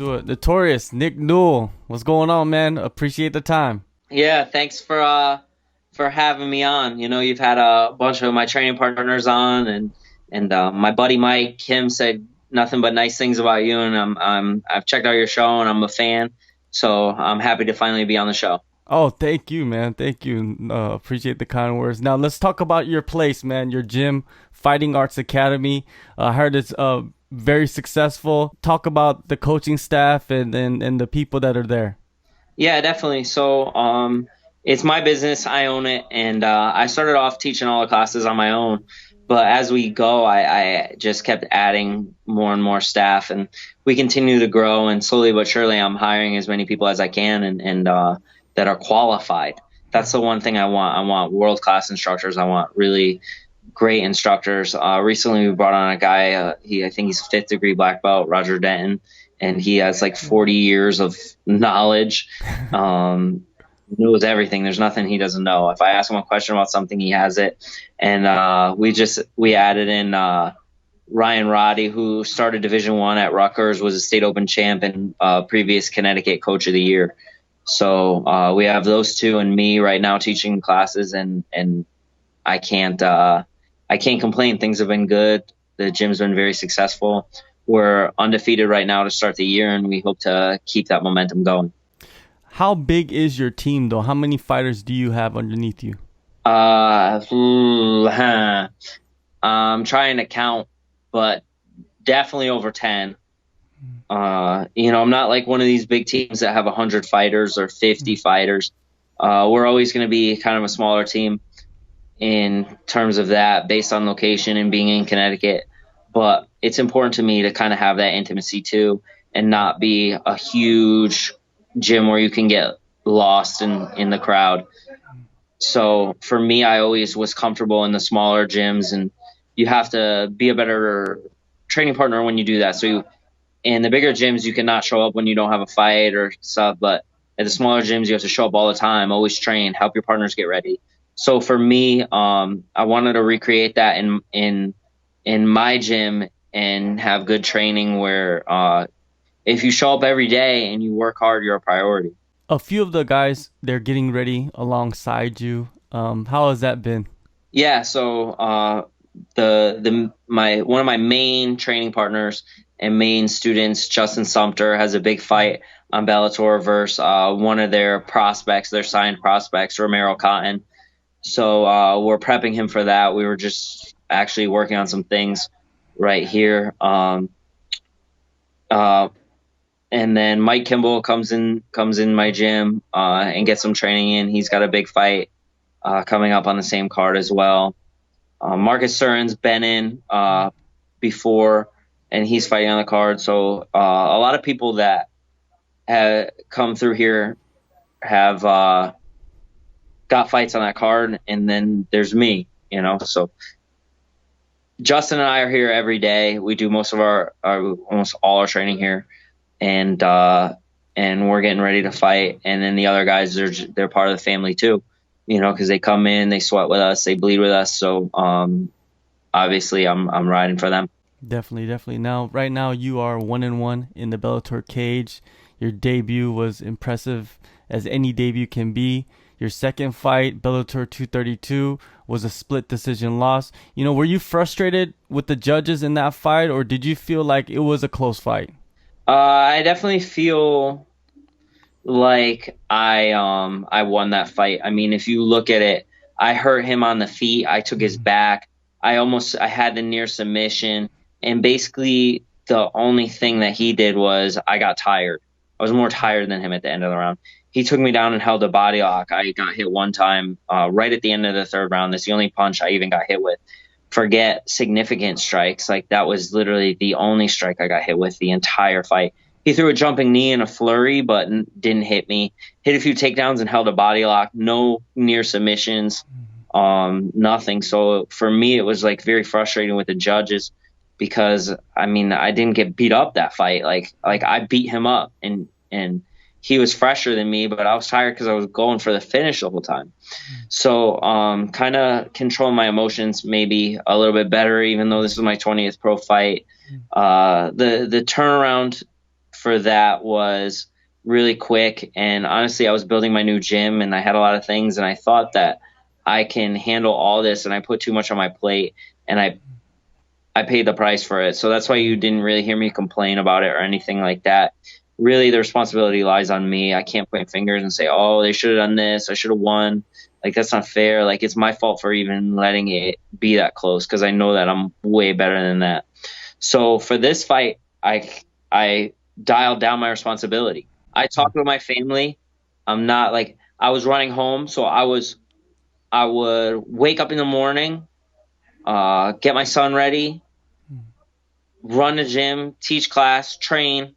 do it. Notorious, Nick Newell. What's going on, man? Appreciate the time. Yeah, thanks for having me on. You know, you've had a bunch of my training partners on, and my buddy Mike Kim said nothing but nice things about you, and I've checked out your show and I'm a fan, so I'm happy to finally be on the show. Oh, thank you, man. Thank you. Appreciate the kind words. Now let's talk about your place, man. Your gym, Fighting Arts Academy. I heard it's very successful. Talk about the coaching staff and the people that are there. Yeah, definitely. So, it's my business. I own it, and I started off teaching all the classes on my own. But as we go, I just kept adding more and more staff, and we continue to grow. And slowly but surely, I'm hiring as many people as I can, and that are qualified. That's the one thing I want. I want world class instructors. I want really great instructors. Recently, we brought on a guy. I think he's fifth degree black belt, Roger Denton, and he has like 40 years of knowledge. Knows everything. There's nothing he doesn't know. If I ask him a question about something, he has it. And we added in Ryan Roddy, who started Division I at Rutgers, was a state open champ and previous Connecticut Coach of the Year. So we have those two and me right now teaching classes, and I can't complain. Things have been good. The gym's been very successful. We're undefeated right now to start the year, and we hope to keep that momentum going. How big is your team, though? How many fighters do you have underneath you? I'm trying to count, but definitely over 10. I'm not like one of these big teams that have 100 fighters or 50 fighters. We're always going to be kind of a smaller team in terms of that, based on location and being in Connecticut. But it's important to me to kind of have that intimacy too, and not be a huge gym where you can get lost in the crowd. So for me, I always was comfortable in the smaller gyms, and you have to be a better training partner when you do that. So in the bigger gyms, you cannot show up when you don't have a fight or stuff, but at the smaller gyms, you have to show up all the time, always train, help your partners get ready. So for me, I wanted to recreate that in my gym and have good training where if you show up every day and you work hard, you're a priority. A few of the guys, they're getting ready alongside you. How has that been? Yeah, so one of my main training partners and main students, Justin Sumter, has a big fight on Bellator versus one of their prospects, their signed prospects, Romero Cotton. So we're prepping him for that. We were just actually working on some things right here. And then Mike Kimball comes in my gym and gets some training in. He's got a big fight coming up on the same card as well. Marcus Surin's been in before, and he's fighting on the card. So a lot of people that have come through here have got fights on that card, and then there's me, So Justin and I are here every day. We do most of almost all our training here, and we're getting ready to fight. And then the other guys, they're part of the family too, because they come in, they sweat with us, they bleed with us. So obviously, I'm riding for them. Definitely. Now, right now, you are 1-1 in the Bellator cage. Your debut was impressive as any debut can be. Your second fight, Bellator 232, was a split decision loss. Were you frustrated with the judges in that fight, or did you feel like it was a close fight? I definitely feel like I won that fight. I mean, if you look at it, I hurt him on the feet. I took his back. I had the near submission, and basically the only thing that he did was I got tired. I was more tired than him at the end of the round. He took me down and held a body lock. I got hit one time right at the end of the third round. That's the only punch I even got hit with. Forget significant strikes. Like, that was literally the only strike I got hit with the entire fight. He threw a jumping knee in a flurry, but didn't hit me. Hit a few takedowns and held a body lock. No near submissions, nothing. So for me, it was like very frustrating with the judges, because I didn't get beat up that fight. Like I beat him up, and he was fresher than me, but I was tired because I was going for the finish the whole time. So kind of control my emotions maybe a little bit better, even though this is my 20th pro fight. The turnaround for that was really quick. And honestly, I was building my new gym and I had a lot of things, and I thought that I can handle all this, and I put too much on my plate, and I paid the price for it. So that's why you didn't really hear me complain about it or anything like that. Really, the responsibility lies on me. I can't point fingers and say, oh, they should have done this. I should have won. Like, that's not fair. Like, it's my fault for even letting it be that close, because I know that I'm way better than that. So for this fight, I dialed down my responsibility. I talked with my family. I'm not like, I was running home, so I would wake up in the morning, get my son ready, run the gym, teach class, train,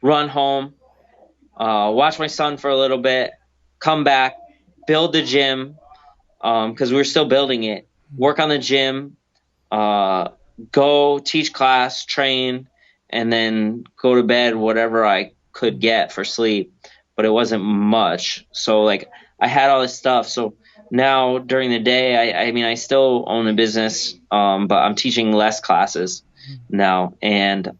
run home, watch my son for a little bit, come back, build the gym, because we were still building it, work on the gym, go teach class, train, and then go to bed, whatever I could get for sleep. But it wasn't much. So, like, I had all this stuff. So now during the day, I mean, I still own a business, but I'm teaching less classes now. And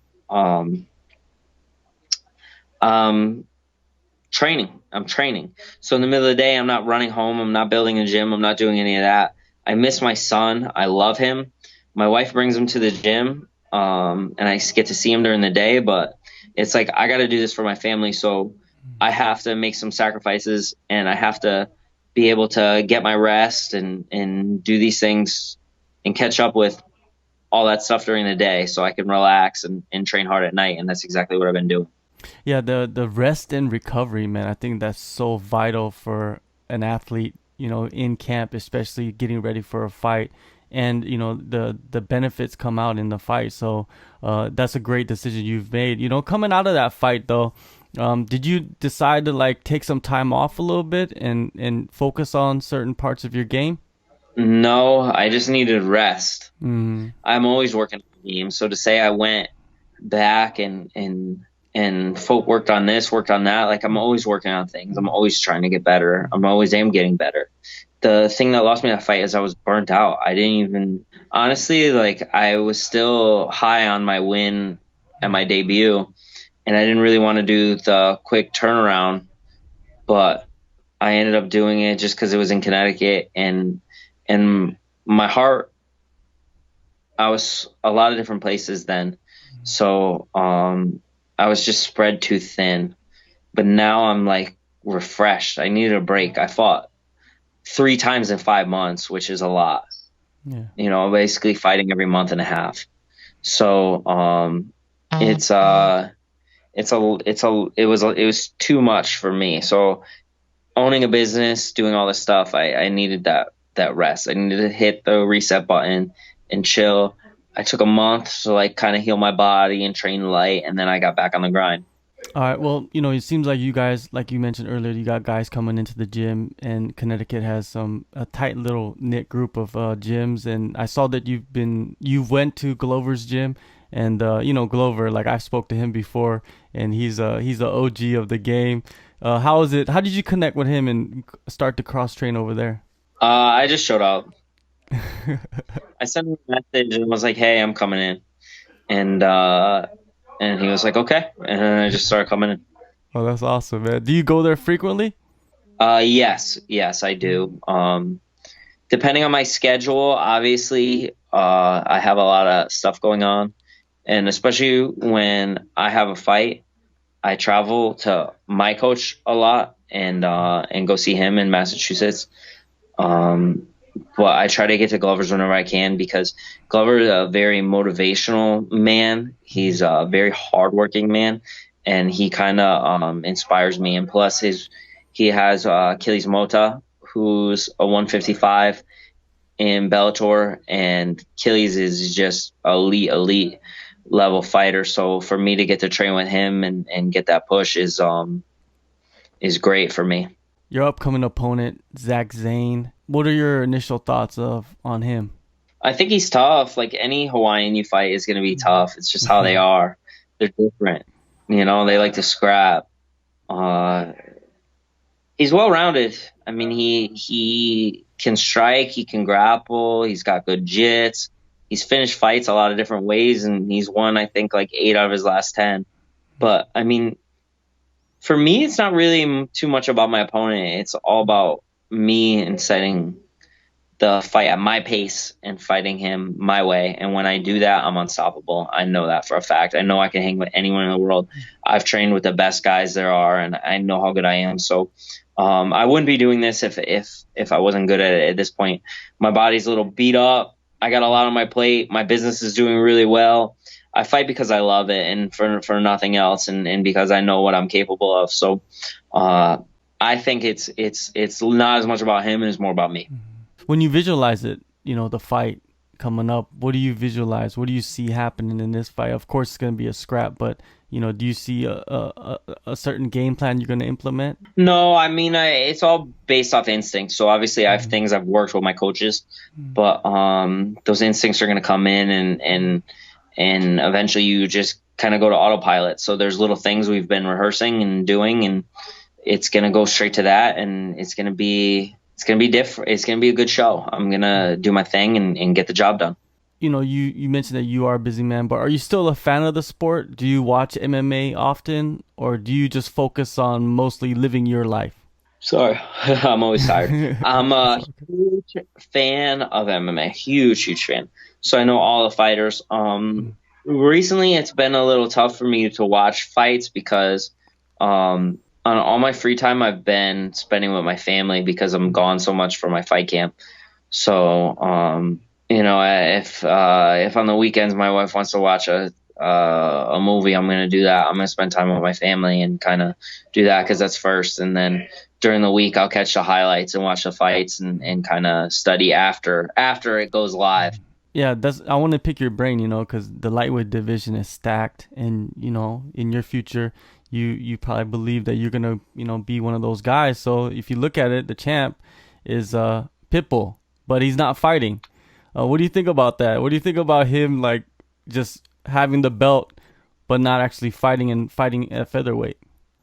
training. I'm training. So in the middle of the day, I'm not running home. I'm not building a gym. I'm not doing any of that. I miss my son. I love him. My wife brings him to the gym, and I get to see him during the day. But it's like, I got to do this for my family. So I have to make some sacrifices, and I have to be able to get my rest and do these things and catch up with all that stuff during the day, so I can relax and train hard at night. And that's exactly what I've been doing. Yeah, the rest and recovery, man. I think that's so vital for an athlete, in camp, especially getting ready for a fight. And the benefits come out in the fight. So that's a great decision you've made. Coming out of that fight though, did you decide to like take some time off a little bit and focus on certain parts of your game? No, I just needed rest. Mm. I'm always working on the game. So to say I went back and worked on this, worked on that, like, I'm always working on things. I'm always trying to get better. I'm always getting better. The thing that lost me that fight is I was burnt out. I didn't even, honestly, like, I was still high on my win at my debut, and I didn't really want to do the quick turnaround, but I ended up doing it just because it was in Connecticut, and my heart, I was a lot of different places then. So I was just spread too thin. But now I'm like refreshed. I needed a break. I fought 3 times in 5 months, which is a lot. Yeah. Basically fighting every month and a half. So it was too much for me. So owning a business, doing all this stuff, I needed that rest. I needed to hit the reset button and chill. I took a month to like kind of heal my body and train light, and then I got back on the grind. All right. Well, it seems like you guys, like you mentioned earlier, you got guys coming into the gym, and Connecticut has a tight little knit group of gyms. And I saw that you went to Glover's gym, and Glover, like, I spoke to him before, and he's a OG of the game. How is it? How did you connect with him and start to cross train over there? I just showed up. I sent him a message and was like, "Hey, I'm coming in," and he was like, "Okay," and I just started coming in. Oh, that's awesome, man. Do you go there frequently? Yes, I do. Depending on my schedule, obviously, I have a lot of stuff going on, and especially when I have a fight, I travel to my coach a lot and go see him in Massachusetts. But I try to get to Glover's whenever I can, because Glover is a very motivational man. He's a very hardworking man, and he kind of inspires me. And plus, he has Achilles Mota, who's a 155 in Bellator, and Achilles is just elite level fighter. So for me to get to train with him and get that push is great for me. Your upcoming opponent, Zach Zane. What are your initial thoughts on him? I think he's tough. Like, any Hawaiian you fight is going to be tough. It's just how they are. They're different. They like to scrap. He's well-rounded. I mean, he can strike. He can grapple. He's got good jits. He's finished fights a lot of different ways, and he's won, I think, like 8 out of his last 10. But I mean, for me, it's not really too much about my opponent. It's all about me and setting the fight at my pace and fighting him my way. And when I do that, I'm unstoppable. I know that for a fact. I know I can hang with anyone in the world. I've trained with the best guys there are, and I know how good I am. So I wouldn't be doing this if I wasn't good at it at this point. My body's a little beat up. I got a lot on my plate. My business is doing really well. I fight because I love it and for nothing else, and because I know what I'm capable of. So I think it's not as much about him and it's more about me. When you visualize it, the fight coming up, what do you visualize? What do you see happening in this fight? Of course, it's going to be a scrap, but do you see a certain game plan you're going to implement? No, I mean, it's all based off instinct. So obviously, I have things I've worked with my coaches, but those instincts are going to come in, and eventually you just kind of go to autopilot. So there's little things we've been rehearsing and doing, and it's going to go straight to that, and it's going to be different. It's going to be a good show. I'm going to do my thing and get the job done. You mentioned that you are a busy man, but are you still a fan of the sport? Do you watch MMA often, or do you just focus on mostly living your life? Sorry, I'm always tired. I'm a huge fan of MMA. Huge fan. So I know all the fighters. Recently, it's been a little tough for me to watch fights because on all my free time, I've been spending with my family because I'm gone so much for my fight camp. So, if on the weekends my wife wants to watch a movie, I'm going to do that. I'm going to spend time with my family and kind of do that because that's first. And then during the week, I'll catch the highlights and watch the fights and kind of study after it goes live. Yeah, I want to pick your brain, because the lightweight division is stacked, and in your future, you probably believe that you're gonna be one of those guys. So if you look at it, the champ is Pitbull, but he's not fighting. What do you think about that? What do you think about him like just having the belt but not actually fighting at featherweight?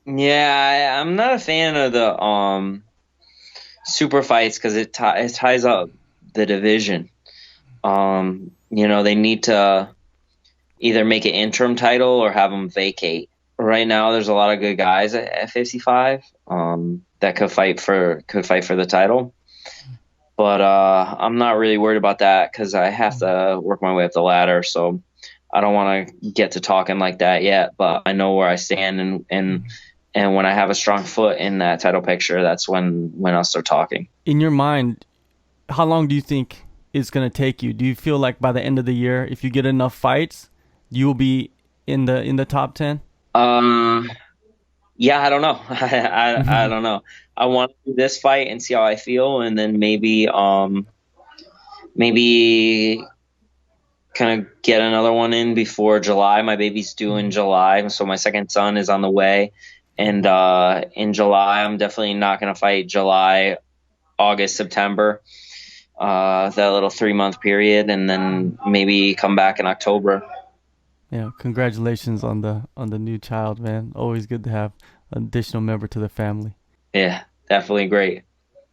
Yeah, I'm not a fan of the super fights because it ties up the division. They need to either make an interim title or have them vacate. Right now, there's a lot of good guys at 55 that could fight for the title, but I'm not really worried about that because I have to work my way up the ladder. So I don't want to get to talking like that yet. But I know where I stand, and when I have a strong foot in that title picture, that's when I'll start talking. In your mind, how long do you think it's gonna take you? Do you feel like by the end of the year, if you get enough fights, you will be in the top 10? Yeah, I don't know. I don't know. I want to do this fight and see how I feel, and then maybe kind of get another one in before July. My baby's due in July, so my second son is on the way, and in July I'm definitely not going to fight July, August, September, that little 3-month period, and then maybe come back in October. Yeah, congratulations on the new child, man. Always good to have an additional member to the family. Yeah, definitely great.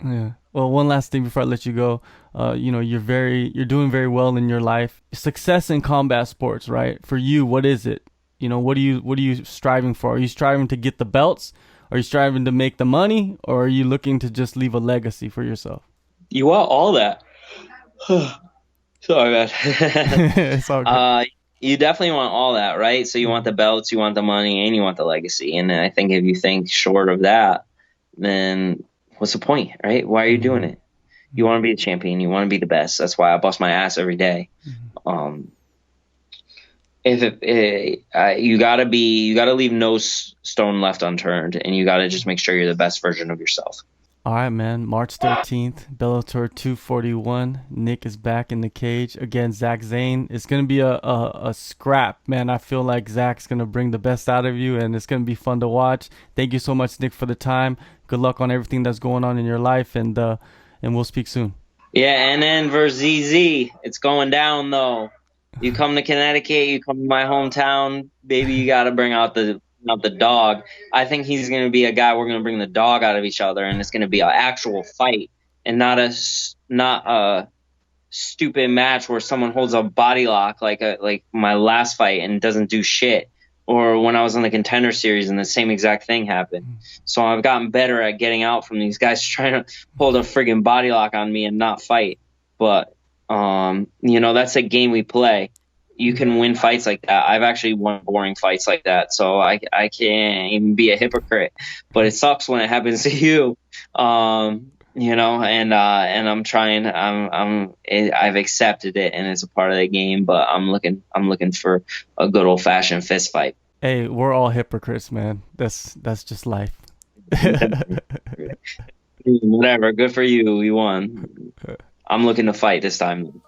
Yeah. Well, one last thing before I let you go. You're doing very well in your life. Success in combat sports, right? For you, what is it? What are you striving for? Are you striving to get the belts? Are you striving to make the money, or are you looking to just leave a legacy for yourself? You want all that. Sorry, man. It's all good. You definitely want all that, right? So you want the belts, you want the money, and you want the legacy. And I think if you think short of that, then what's the point, right? Why are you doing it? You want to be the champion. You want to be the best. That's why I bust my ass every day. You gotta leave no stone left unturned, and you gotta just make sure you're the best version of yourself. All right, man. March 13th, Bellator 241. Nick is back in the cage against Zach Zane. It's going to be a scrap, man. I feel like Zach's going to bring the best out of you, and it's going to be fun to watch. Thank you so much, Nick, for the time. Good luck on everything that's going on in your life, and we'll speak soon. Yeah, and then versus ZZ. It's going down, though. You come to Connecticut, you come to my hometown, baby, you got to bring out the dog. I think he's going to be a guy we're going to bring the dog out of each other, and it's going to be an actual fight and not a stupid match where someone holds a body lock like my last fight and doesn't do shit. or when I was on the Contender Series and the same exact thing happened. So I've gotten better at getting out from these guys trying to hold a friggin' body lock on me and not fight. But, that's a game we play. You can win fights like that. I've actually won boring fights like that. So I can't even be a hypocrite, but it sucks when it happens to you. And I'm trying, I've accepted it and it's a part of the game, but I'm looking for a good old fashioned fist fight. Hey, we're all hypocrites, man. That's just life. Whatever. Good for you. We won. I'm looking to fight this time.